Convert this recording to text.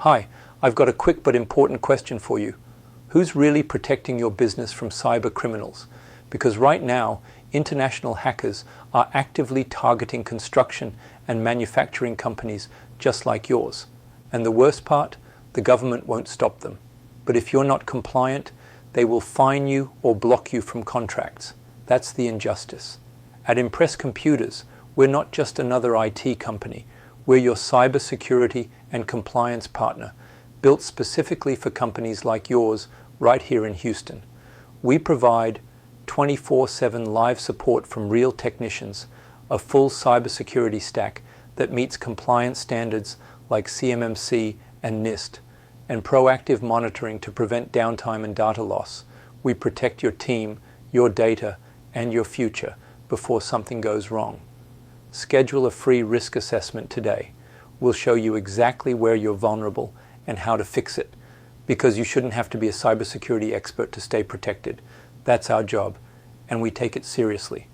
Hi, I've got a quick but important question for you. Who's really protecting your business from cyber criminals? Because right now, international hackers are actively targeting construction and manufacturing companies just like yours. And the worst part, the government won't stop them. But if you're not compliant, they will fine you or block you from contracts. That's the injustice. At Impress Computers, we're not just another IT company. We're your cybersecurity and compliance partner, built specifically for companies like yours right here in Houston. We provide 24/7 live support from real technicians, a full cybersecurity stack that meets compliance standards like CMMC and NIST, and proactive monitoring to prevent downtime and data loss. We protect your team, your data, and your future before something goes wrong. Schedule a free risk assessment today. We'll show you exactly where you're vulnerable and how to fix it, because you shouldn't have to be a cybersecurity expert to stay protected. That's our job, and we take it seriously.